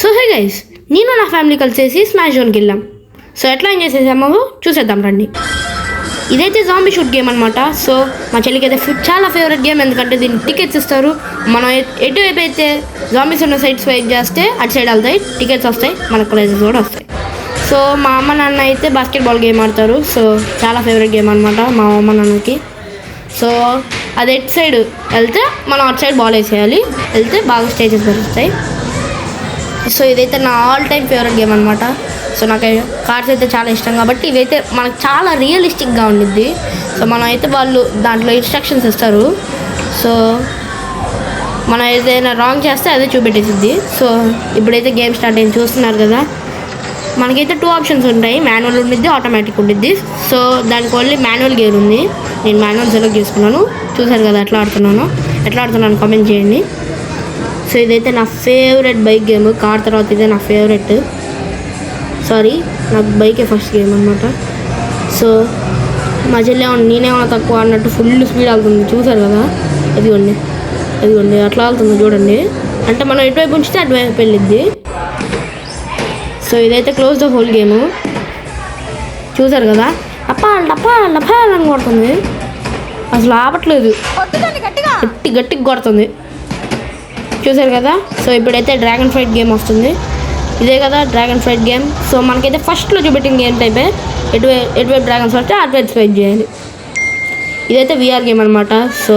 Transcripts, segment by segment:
So hey guys, నేను నా family కలిసేసి smash జోన్కి వెళ్ళాం. సో ఎట్లా ఏం చేసేసామో చూసేద్దాం రండి. ఇదైతే జాంబీ షూట్ గేమ్ అనమాట. సో మా చెల్లికి అయితే చాలా ఫేవరెట్ గేమ్, ఎందుకంటే దీనికి టికెట్స్ ఇస్తారు. మనం ఎటువైపు అయితే జాంబీస్ ఉన్న సైడ్స్ వైపు చేస్తే అటు సైడ్ వెళ్తాయి, టికెట్స్ వస్తాయి, మనకు ప్రైజెస్ కూడా వస్తాయి. సో మా అమ్మ నాన్న అయితే బాస్కెట్బాల్ గేమ్ ఆడతారు. సో చాలా ఫేవరెట్ గేమ్ అనమాట మా అమ్మ నాన్నకి. సో అది ఎటు సైడ్ వెళ్తే మనం అటు సైడ్ బాల్ వేసేయాలి, వెళ్తే బాగా స్టేజెస్ దొరుకుతాయి. సో ఇదైతే నా ఆల్ టైమ్ ఫేవరెట్ గేమ్ అనమాట. సో నాకు కార్డ్స్ అయితే చాలా ఇష్టం కాబట్టి ఇదైతే మనకు చాలా రియలిస్టిక్గా ఉండిద్ది. సో మనం అయితే వాళ్ళు దాంట్లో ఇన్స్ట్రక్షన్స్ ఇస్తారు. సో మనం ఏదైనా రాంగ్ చేస్తే అదే చూపెట్టేసిద్ది. సో ఇప్పుడైతే గేమ్ స్టార్ట్ అయింది, చూస్తున్నారు కదా. మనకైతే 2 ఆప్షన్స్ ఉంటాయి, మాన్యువల్ ఉండిద్ది, ఆటోమేటిక్ ఉండిద్ది. సో దానికి ఓన్లీ మాన్యువల్ గేర్ ఉంది. నేను మాన్యువల్ సెలెక్ట్ చేసుకున్నాను. చూసారు కదా ఎట్లా ఆడుతున్నాను కామెంట్ చేయండి. సో ఇదైతే నా ఫేవరెట్ బైక్ గేమ్, కార్ తర్వాత ఇదే నా ఫేవరెట్. సారీ, నాకు బైకే ఫస్ట్ గేమ్ అనమాట. సో మా చెల్లె నేనేమన్నా తక్కువ అన్నట్టు ఫుల్ స్పీడ్ వెళ్తుంది, చూసారు కదా. అదిగోండి అట్లా వెళ్తుంది చూడండి. అంటే మనం ఎటువైపు ఉంచితే అటువైపు వెళ్ళిద్ది. సో ఇదైతే క్లోజ్ ద హోల్ గేము, చూసారు కదా. లపాలని కొడుతుంది, అసలు ఆపట్లేదు, గట్టిగా కొడుతుంది, చూసారు కదా. సో ఇప్పుడైతే డ్రాగన్ ఫైట్ గేమ్ వస్తుంది. ఇదే కదా డ్రాగన్ ఫైట్ గేమ్. సో మనకైతే ఫస్ట్లో చూపెట్టిన గేమ్ టైపే, ఎటువైపు డ్రాగన్స్ వస్తే అటువైపు ఫైట్ చేయాలి. ఇదైతే విఆర్ గేమ్ అనమాట. సో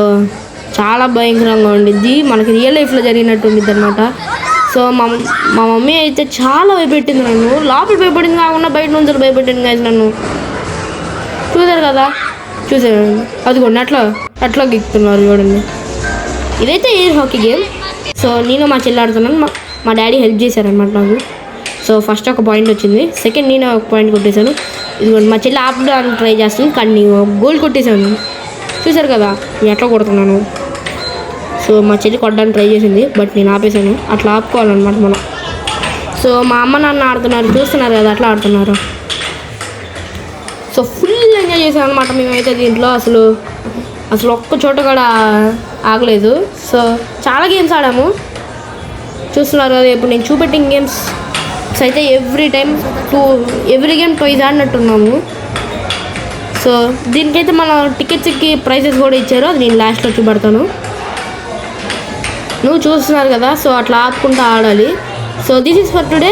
చాలా భయంకరంగా ఉండిద్ది, మనకి రియల్ లైఫ్లో జరిగినట్టు ఉండిద్ది అనమాట. సో మా మమ్మీ అయితే చాలా భయపెట్టింది నన్ను, లోపల భయపడింది కాకుండా బయట నుంచి భయపెట్టింది కదా నన్ను, చూసారు కదా. అదిగోండి అట్లా గిక్కుతున్నారు చూడండి. ఇదైతే ఎయిర్ హాకీ గేమ్. సో నేను మా చెల్లి ఆడుతున్నాను, మా డాడీ హెల్ప్ చేశారనమాట నాకు. సో ఫస్ట్ ఒక పాయింట్ వచ్చింది, సెకండ్ నేను ఒక పాయింట్ కొట్టేశాను. ఇదిగోండి మా చెల్లి ఆపడానికి ట్రై చేస్తుంది, కానీ నేను గోల్ కొట్టేశాను, చూసారు కదా నేను ఎట్లా కొడుతున్నాను. సో మా చెల్లి కొట్టడానికి ట్రై చేసింది, బట్ నేను ఆపేశాను. అట్లా ఆపుకోవాలన్నమాట మనం. సో మా అమ్మ నాన్న ఆడుతున్నారు, చూస్తున్నారు కదా అట్లా ఆడుతున్నారు. సో ఫుల్ ఎంజాయ్ చేశాను అనమాట మేమైతే దీంట్లో. అసలు ఒక్క చోట కూడా ఆగలేదు. సో చాలా గేమ్స్ ఆడాము, చూస్తున్నారు కదా. ఇప్పుడు నేను చూపెట్టిన గేమ్స్ అయితే ఎవ్రీ గేమ్ 2 ఆడినట్టున్నాము. సో దీనికైతే మన టికెట్స్కి ప్రైసెస్ కూడా ఇచ్చారు, అది నేను లాస్ట్లో చూపెడతాను. నువ్వు చూస్తున్నారు కదా. సో అట్లా ఆపుకుంటూ ఆడాలి. So this is for today.